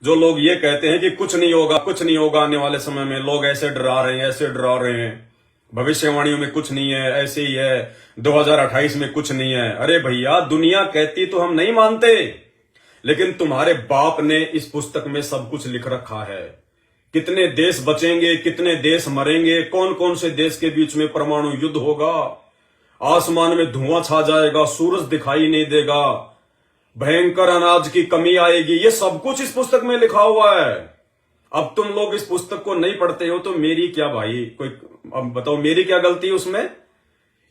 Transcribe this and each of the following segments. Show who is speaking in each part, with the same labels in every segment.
Speaker 1: जो लोग ये कहते हैं कि कुछ नहीं होगा, कुछ नहीं होगा आने वाले समय में, लोग ऐसे डरा रहे हैं, ऐसे डरा रहे हैं, भविष्यवाणियों में कुछ नहीं है, ऐसे ही है, 2028 में कुछ नहीं है। अरे भैया, दुनिया कहती तो हम नहीं मानते, लेकिन तुम्हारे बाप ने इस पुस्तक में सब कुछ लिख रखा है। कितने देश बचेंगे, कितने देश मरेंगे, कौन कौन से देश के बीच में परमाणु युद्ध होगा, आसमान में धुआं छा जाएगा, सूरज दिखाई नहीं देगा, भयंकर अनाज की कमी आएगी, ये सब कुछ इस पुस्तक में लिखा हुआ है। अब तुम लोग इस पुस्तक को नहीं पढ़ते हो तो मेरी क्या भाई, कोई अब बताओ मेरी क्या गलती है उसमें?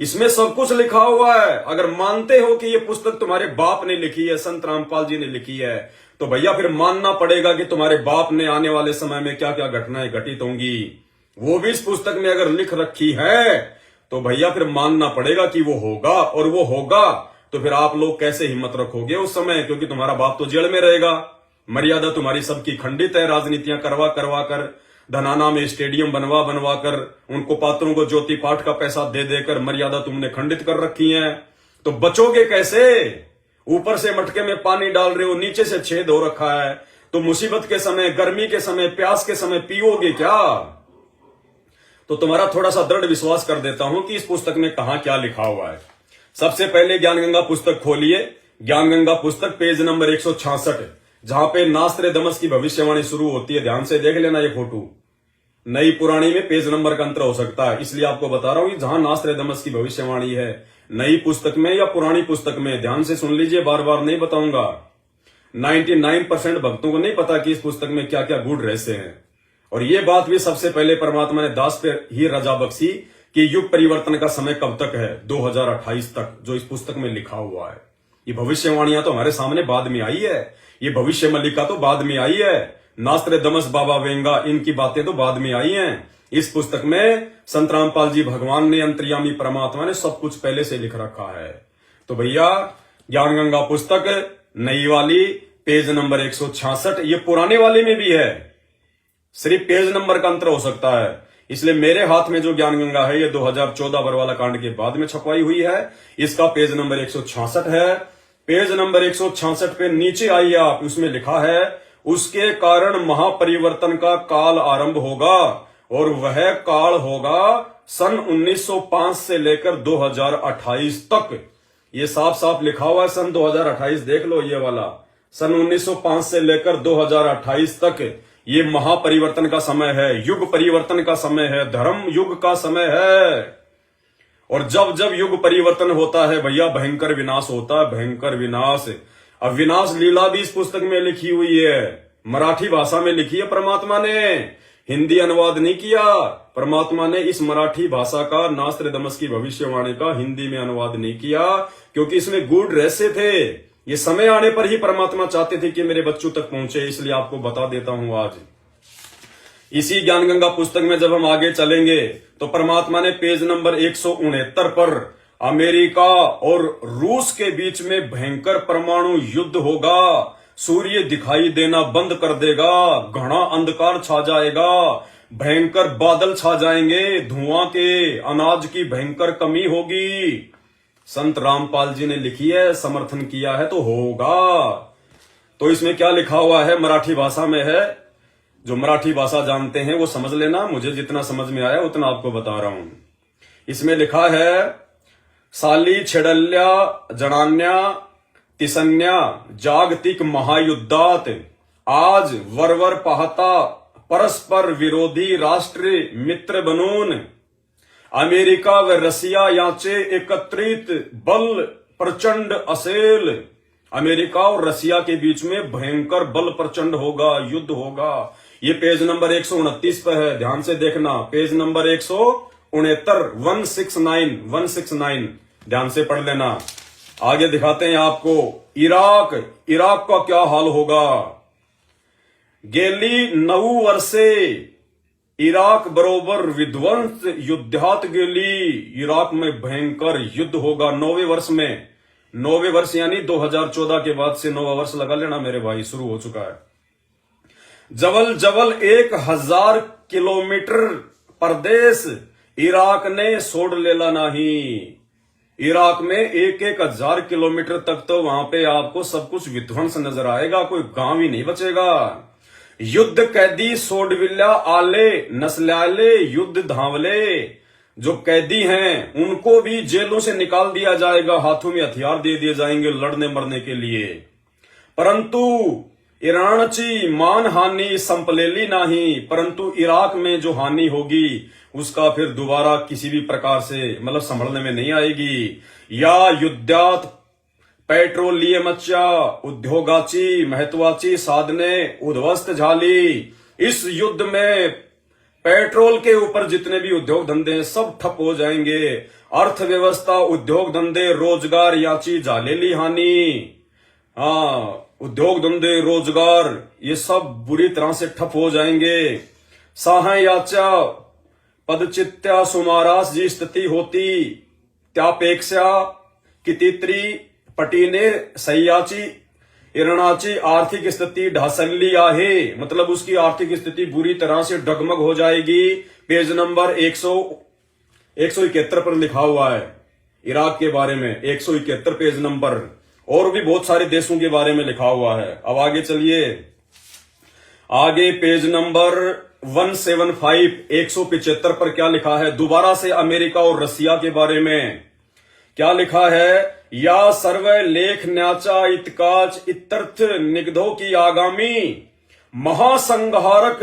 Speaker 1: इसमें सब कुछ लिखा हुआ है। अगर मानते हो कि ये पुस्तक तुम्हारे बाप ने लिखी है, संत रामपाल जी ने लिखी है, तो भैया फिर मानना पड़ेगा कि तुम्हारे बाप ने आने वाले समय में क्या क्या घटनाएं घटित होंगी वो भी इस पुस्तक में अगर लिख रखी है, तो भैया फिर मानना पड़ेगा कि वो होगा। और वो होगा तो फिर आप लोग कैसे हिम्मत रखोगे उस समय, क्योंकि तुम्हारा बाप तो जेल में रहेगा। मर्यादा तुम्हारी सबकी खंडित है, राजनीतियां करवा करवा कर, धनाना में स्टेडियम बनवा बनवा कर, उनको पात्रों को ज्योति पाठ का पैसा दे देकर मर्यादा तुमने खंडित कर रखी है। तो बचोगे कैसे? ऊपर से मटके में पानी डाल रहे हो, नीचे से छेद हो रखा है, तो मुसीबत के समय, गर्मी के समय, प्यास के समय पियोगे क्या? तो तुम्हारा थोड़ा सा दृढ़ विश्वास कर देता हूं कि इस पुस्तक में कहां क्या लिखा हुआ है। सबसे पहले ज्ञानगंगा पुस्तक खोलिए, ज्ञानगंगा पुस्तक पेज नंबर 166, जहां पे नास्त्रेदमस की भविष्यवाणी शुरू होती है। ध्यान से देख लेना ये फोटो, नई पुरानी में पेज नंबर का अंतर हो सकता है, इसलिए आपको बता रहा हूं कि जहां नास्त्रेदमस की भविष्यवाणी है, नई पुस्तक में या पुरानी पुस्तक में, ध्यान से सुन लीजिए, बार बार नहीं बताऊंगा। 99% भक्तों को नहीं पता कि इस पुस्तक में क्या क्या गूढ़ रहस्य हैं। और ये बात भी सबसे पहले परमात्मा ने दास पे ही रजा बख्शी कि युग परिवर्तन का समय कब तक है, 2028 तक, जो इस पुस्तक में लिखा हुआ है। ये भविष्यवाणियां तो हमारे सामने बाद में आई है, ये भविष्य मल्लिका तो बाद में आई है, नास्त्रेदमस बाबा वेंगा, इनकी बातें तो बाद में आई हैं। इस पुस्तक में संत रामपाल जी भगवान ने, अंतर्यामी परमात्मा ने सब कुछ पहले से लिख रखा है। तो भैया ज्ञानगंगा पुस्तक नई वाली पेज नंबर 166, ये पुराने वाले में भी है, सिर्फ पेज नंबर का अंतर हो सकता है। इसलिए मेरे हाथ में जो ज्ञानगंगा है ये 2014 बरवाला कांड के बाद में छपवाई हुई है, इसका पेज नंबर 166 है। पेज नंबर 166 पे नीचे आइए आप, उसमें लिखा है, उसके कारण महापरिवर्तन का काल आरंभ होगा, और वह काल होगा सन 1905 से लेकर 2028 तक। ये साफ साफ लिखा हुआ है, सन 2028 देख लो, ये वाला सन 1905 से लेकर 2028 तक ये महापरिवर्तन का समय है, युग परिवर्तन का समय है, धर्म युग का समय है। और जब जब युग परिवर्तन होता है भैया, भयंकर विनाश होता है, भयंकर विनाश। अब विनाश लीला भी इस पुस्तक में लिखी हुई है, मराठी भाषा में लिखी है परमात्मा ने, हिंदी अनुवाद नहीं किया। परमात्मा ने इस मराठी भाषा का, नास्त्रेदमस की भविष्यवाणी का हिंदी में अनुवाद नहीं किया, क्योंकि इसमें गूढ़ रहस्य थे। ये समय आने पर ही परमात्मा चाहते थे कि मेरे बच्चों तक पहुंचे, इसलिए आपको बता देता हूं आज। इसी ज्ञानगंगा पुस्तक में जब हम आगे चलेंगे तो परमात्मा ने पेज नंबर 169 पर अमेरिका और रूस के बीच में भयंकर परमाणु युद्ध होगा, सूर्य दिखाई देना बंद कर देगा, घना अंधकार छा जाएगा, भयंकर बादल छा जाएंगे, धुआं के, अनाज की भयंकर कमी होगी। संत रामपाल जी ने लिखी है, समर्थन किया है, तो होगा। तो इसमें क्या लिखा हुआ है, मराठी भाषा में है, जो मराठी भाषा जानते हैं वो समझ लेना, मुझे जितना समझ में आया उतना आपको बता रहा हूं। इसमें लिखा है, साली छेडल्या जणान्या तिसन्या जागतिक महायुद्धात आज वरवर पाहता परस्पर विरोधी राष्ट्र मित्र बनून अमेरिका व रशिया यांचे एकत्रित बल प्रचंड असेल। अमेरिका और रशिया के बीच में भयंकर बल प्रचंड होगा, युद्ध होगा। ये पेज नंबर 129 पर है, ध्यान से देखना, पेज नंबर 169, 169, ध्यान से पढ़ लेना। आगे दिखाते हैं आपको इराक का क्या हाल होगा। गेली 9 वर्षे इराक बरोबर विध्वंस युद्धात गेली। इराक में भयंकर युद्ध होगा 9वें वर्ष में, 9वें वर्ष यानी 2014 के बाद से 9वां वर्ष लगा लेना मेरे भाई, शुरू हो चुका है। जवल जवल 1000 किलोमीटर प्रदेश इराक ने छोड़ लेला नहीं। इराक में 1000 किलोमीटर तक तो वहां पे आपको सब कुछ विध्वंस नजर आएगा, कोई गांव ही नहीं बचेगा। युद्ध कैदी सोडविल्ला आले नस्लाले युद्ध धावले। जो कैदी हैं उनको भी जेलों से निकाल दिया जाएगा, हाथों में हथियार दे दिए जाएंगे लड़ने मरने के लिए। परंतु ईरानची मान हानि संपलेली नहीं, परंतु इराक में जो हानि होगी उसका फिर दोबारा किसी भी प्रकार से मतलब संभलने में नहीं आएगी। या युद्धात पेट्रोलियमच्या उद्योगाची महत्वाची साधने उद्ध्वस्त झाली। इस युद्ध में पेट्रोल के ऊपर जितने भी उद्योग धंधे सब ठप हो जाएंगे। अर्थव्यवस्था, उद्योग धंधे, रोजगार याची झालेली हानि। उद्योग धंधे, रोजगार ये सब बुरी तरह से ठप हो जाएंगे। सहाय्याच्या पदचित्त्या सुमारास जी स्थिति होती त्यापेक्षा कितीतरी पटीने सह्याची इराणाची आर्थिक स्थिति ढासळली आहे। मतलब उसकी आर्थिक स्थिति बुरी तरह से डगमग हो जाएगी। पेज नंबर 171 पर लिखा हुआ है इराक के बारे में, 171 पेज नंबर। और भी बहुत सारे देशों के बारे में लिखा हुआ है। अब आगे चलिए, आगे पेज नंबर 175 175 पर क्या लिखा है। दोबारा से अमेरिका और रसिया के बारे में क्या लिखा है। या सर्व लेखन्याचा इतकाच इतर्थ निगधो की आगामी महासंहारक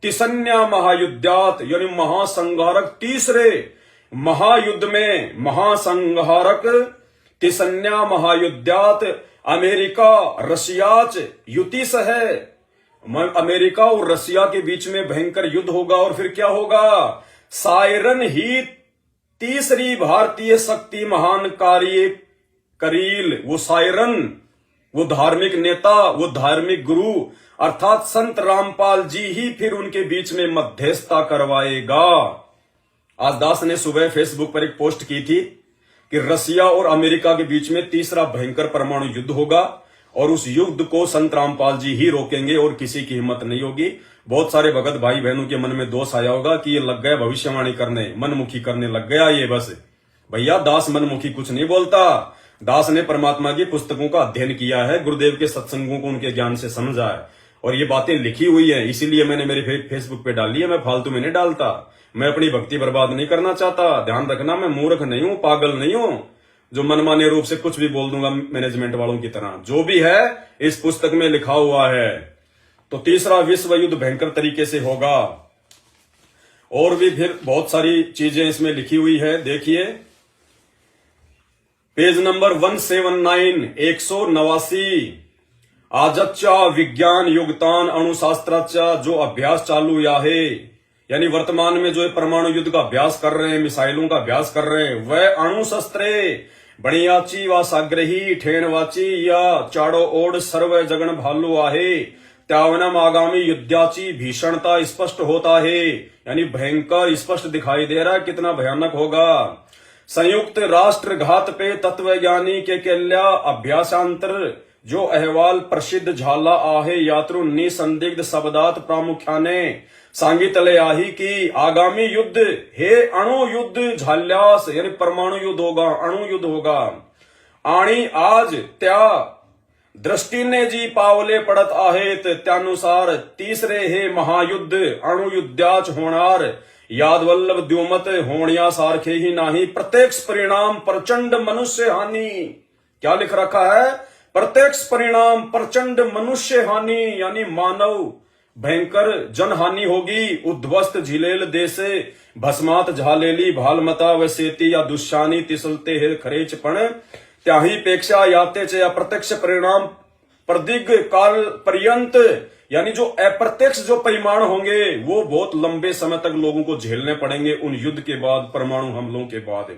Speaker 1: तिसन्या महायुद्धात, यानी महासंहारक तीसरे महायुद्ध में महासंहारक तिसन्या महायुद्धात अमेरिका रशियाच युतिस है। अमेरिका और रसिया के बीच में भयंकर युद्ध होगा। और फिर क्या होगा। सायरन ही तीसरी भारतीय शक्ति महान कार्य करील। वो सायरन, वो धार्मिक नेता, वो धार्मिक गुरु अर्थात संत रामपाल जी ही फिर उनके बीच में मध्यस्थता करवाएगा। आज दास ने सुबह फेसबुक पर एक पोस्ट की थी कि रसिया और अमेरिका के बीच में तीसरा भयंकर परमाणु युद्ध होगा और उस युद्ध को संत रामपाल जी ही रोकेंगे और किसी की हिम्मत नहीं होगी। बहुत सारे भगत भाई बहनों के मन में दोष आया होगा कि ये लग गया भविष्यवाणी करने, मनमुखी करने लग गया ये। बस भैया, दास मनमुखी कुछ नहीं बोलता। दास ने परमात्मा की पुस्तकों का अध्ययन किया है, गुरुदेव के सत्संगों को उनके ज्ञान से समझा है और ये बातें लिखी हुई है, इसीलिए मैंने मेरे फेसबुक पे डाली है। मैं फालतू में नहीं डालता, मैं अपनी भक्ति बर्बाद नहीं करना चाहता। ध्यान रखना, मैं मूर्ख नहीं हूं, पागल नहीं हूं जो मनमाने रूप से कुछ भी बोल दूंगा मैनेजमेंट वालों की तरह। जो भी है इस पुस्तक में लिखा हुआ है। तो तीसरा विश्व युद्ध भयंकर तरीके से होगा। और भी फिर बहुत सारी चीजें इसमें लिखी हुई है, देखिए पेज नंबर 179 189। आजच्या विज्ञान युगतान अणुशास्त्राचा जो अभ्यास चालू आहे, यानी वर्तमान में जो परमाणु युद्ध का अभ्यास कर रहे हैं, मिसाइलों का अभ्यास कर रहे हैं, वह अणुशस्त्रे बणियाची व साग्रही ठेणवाची या चाडो ओढ सर्व जगन भालू आहे। त्यावनम आगामी युद्धाची भीषणता स्पष्ट होता है, यानी भयंकर स्पष्ट दिखाई दे रहा है कितना भयानक होगा। संयुक्त राष्ट्र घात पे तत्वज्ञानी के केल्या अभ्यासांतर जो अहवाल प्रसिद्ध झाला आहे, यातून निसंदिग्ध शब्दात प्रामुख्याने सांगितले आहे की आगामी युद्ध हे अणुयुद्ध झाल्यास, यानी परमाणु युद्ध होगा, अणुयुद्ध होगा। आणि आज त्या दृष्टीने जी पावले पडत आहेत त्यानुसार तिसरे हे महायुद्ध अणुयुद्धाच होणार। यादवल्लभ द्युमत होण्यासारखे ही नाही, प्रत्यक्ष परिणाम प्रचंड मनुष्य हानि। क्या लिख रखा है, प्रत्यक्ष परिणाम प्रचंड मनुष्य हानि, यानी मानव भयंकर जनहानि होगी। उद्ध्वस्त झिलेल देशे भस्मात झालेली भालमता व शेती या दुष्यानी तिसलते हे खरेचपण, त्याही पेक्षा यातेचे अप्रत्यक्ष परिणाम प्रदीर्घ काल पर्यंत, यानी जो अप्रत्यक्ष जो परिमाण होंगे वो बहुत लंबे समय तक लोगों को झेलने पड़ेंगे उन युद्ध के बाद, परमाणु हमलों के बाद।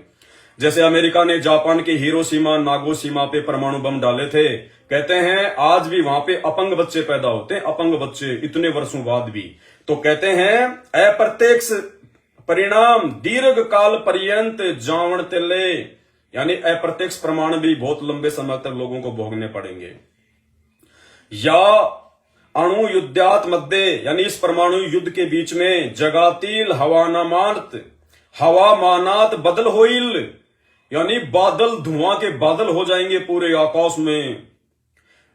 Speaker 1: जैसे अमेरिका ने जापान के हिरोशिमा नागोशिमा पे परमाणु बम डाले थे, कहते हैं आज भी वहां पे अपंग बच्चे पैदा होते हैं, अपंग बच्चे इतने वर्षों बाद भी। तो कहते हैं अप्रत्यक्ष परिणाम दीर्घ काल पर्यंत जावण तिले, यानी अप्रत्यक्ष प्रमाण भी बहुत लंबे समय तक लोगों को भोगने पड़ेंगे। या अणु युद्धात मध्ये, यानी इस परमाणु युद्ध के बीच में जगातील हवामानात बदल होईल, यानी बादल धुआं के बादल हो जाएंगे पूरे आकाश में।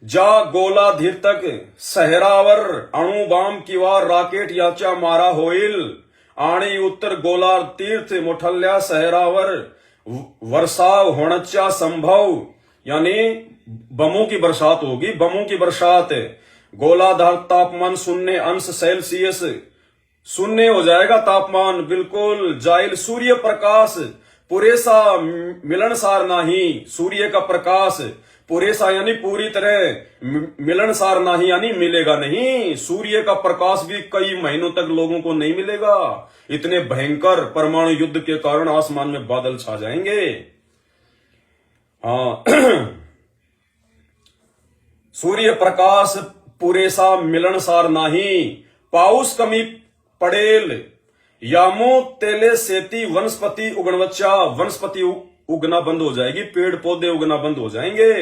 Speaker 1: जा गोला धीर तक सहरावर अणु बाम किंवा रॉकेट याच्या मारा होईल आणि उत्तर गोलार्ध तीर्थ मोठल्या शहरावर वर्षाव होण्याचा संभव, यानी बमों की बरसात होगी, बमों की बरसात। गोलार्ध तापमान 0°C शून्य हो जाएगा तापमान, बिल्कुल जाइल सूर्य प्रकाश पुरेसा मिलनसार नहीं, सूर्य का प्रकाश पुरेसा यानी पूरी तरह मिलनसार नहीं, यानी मिलेगा नहीं। सूर्य का प्रकाश भी कई महीनों तक लोगों को नहीं मिलेगा, इतने भयंकर परमाणु युद्ध के कारण आसमान में बादल छा जाएंगे। हाँ सूर्य प्रकाश पुरेसा मिलनसार नाही, पाऊस कमी पडेल, यामो तेले शेती वनस्पति उगणवच्चा, वनस्पति उगना बंद हो जाएगी, पेड़ पौधे उगना बंद हो जाएंगे,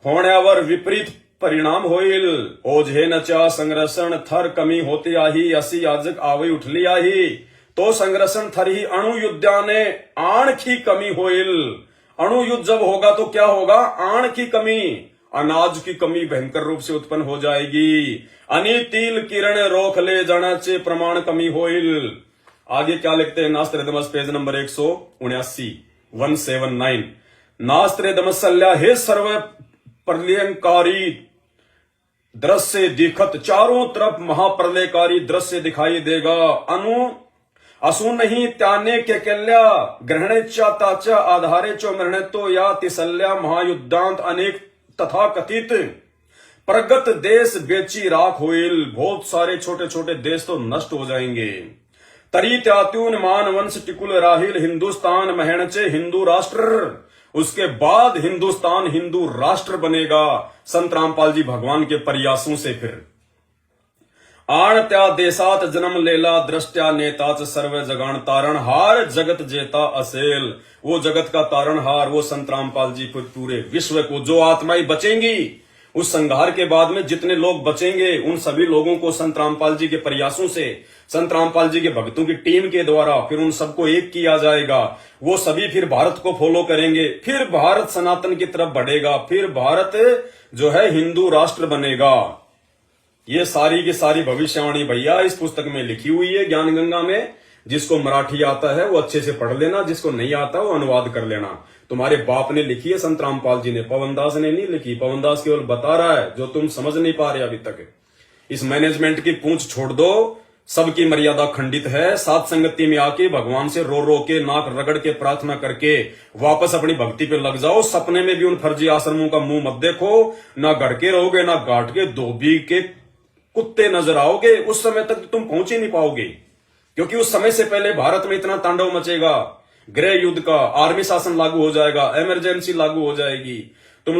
Speaker 1: होण्यावर विपरीत परिणाम होईल। ओझेनच्या संरक्षण थर कमी होती आहे अशी आजक आवई उठली आहे, तो संरक्षण थर ही अणुयुद्धाने आणखी कमी होईल। अणुयुद्ध जब होगा तो क्या होगा, आणखी कमी, अनाज की कमी भयंकर रूप से उत्पन्न हो जाएगी, अनितील किरण रोक ले जाण्याचे प्रमाण कमी होईल। आगे क्या लिखते हैं नास्त्रेदमस पेज नंबर 179 179। नास्त्रेदमसल्या हे सर्व प्रलयंकारी दृश्य दिखत, चारों तरफ महाप्रलयकारी दृश्य दिखाई देगा। असूनही त्याने केल्या ग्रहणेच्या ताच्या आधारेच्या मरणतो या तिसल्या महायुद्धांत अनेक तथाकथित प्रगत देश बेची राख होईल, बहुत सारे छोटे छोटे देश तो नष्ट हो जाएंगे। तरी त्यातून मानवंश टिकुल राहील हिंदुस्तान महणचे हिंदू राष्ट्र, उसके बाद हिंदुस्तान हिंदू राष्ट्र बनेगा संत रामपाल जी भगवान के प्रयासों से। फिर आण त्या देशात जन्मलेला द्रष्ट्या नेताच सर्व जगान तारणहार जगत जेता असेल, वो जगत का तारणहार वो संत रामपाल जी पूरे विश्व को, जो आत्माएं बचेंगी उस संघार के बाद में जितने लोग बचेंगे उन सभी लोगों को संत रामपाल जी के प्रयासों से, संत रामपाल जी के भक्तों की टीम के द्वारा फिर उन सबको एक किया जाएगा। वो सभी फिर भारत को फॉलो करेंगे, फिर भारत सनातन की तरफ बढ़ेगा, फिर भारत जो है हिंदू राष्ट्र बनेगा। ये सारी की सारी भविष्यवाणी भैया इस पुस्तक में लिखी हुई है ज्ञान गंगा में। जिसको मराठी आता है वो अच्छे से पढ़ लेना, जिसको नहीं आता वो अनुवाद कर लेना। तुम्हारे बाप ने लिखी है संत रामपाल जी ने, पवनदास ने नहीं लिखी। पवनदास केवल बता रहा है जो तुम समझ नहीं पा रहे अभी तक। इस मैनेजमेंट की पूंछ छोड़ दो, सबकी मर्यादा खंडित है। सात संगति में आके भगवान से रो रो के नाक रगड़ के प्रार्थना करके वापस अपनी भक्ति पे लग जाओ। सपने में भी उन फर्जी आश्रमों का मुंह मत देखो, ना गढ़ के रहोगे ना गांठ के, धोबी के कुत्ते नजर आओगे। उस समय तक तुम पहुंच ही नहीं पाओगे, क्योंकि उस समय से पहले भारत में इतना तांडव मचेगा, गृह युद्ध का, आर्मी शासन लागू हो जाएगा, इमरजेंसी लागू हो जाएगी। तुम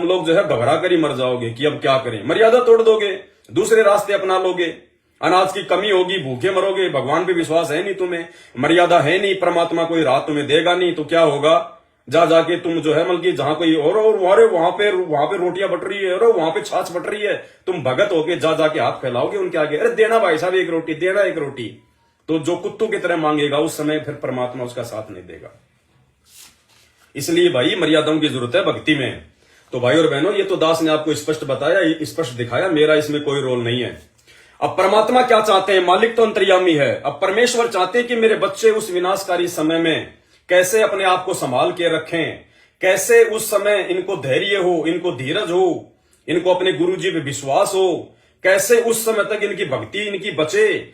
Speaker 1: लोग जो है घबरा कर ही मर जाओगे कि अब क्या करें। मर्यादा तोड़ दोगे, दूसरे रास्ते अपना लोगे, अनाज की कमी होगी, भूखे मरोगे। भगवान पे विश्वास है नहीं तुम्हें, मर्यादा है नहीं, परमात्मा कोई रात तुम्हें देगा नहीं, तो क्या होगा, जा जाके तुम जो है मतलब जहां कोई और वहां पे रोटियां बट रही है और वहां पे छाछ बट रही है, तुम भगत होके जा जाके हाथ फैलाओगे उनके आगे, अरे देना भाई साहब एक रोटी, देना एक रोटी। तो जो कुत्तों की तरह मांगेगा उस समय फिर परमात्मा उसका साथ नहीं देगा। इसलिए भाई मर्यादाओं की जरूरत है भक्ति में। तो भाई और बहनों, ये तो दास ने आपको स्पष्ट बताया, स्पष्ट दिखाया, मेरा इसमें कोई रोल नहीं है। अब परमात्मा क्या चाहते हैं, मालिक तो अंतर्यामी है। अब परमेश्वर चाहते हैं कि मेरे बच्चे उस विनाशकारी समय में कैसे अपने आप को संभाल के रखें, कैसे उस समय इनको धैर्य हो, इनको धीरज हो, इनको अपने गुरुजी पे विश्वास हो, कैसे उस समय तक इनकी भक्ति इनकी बचे,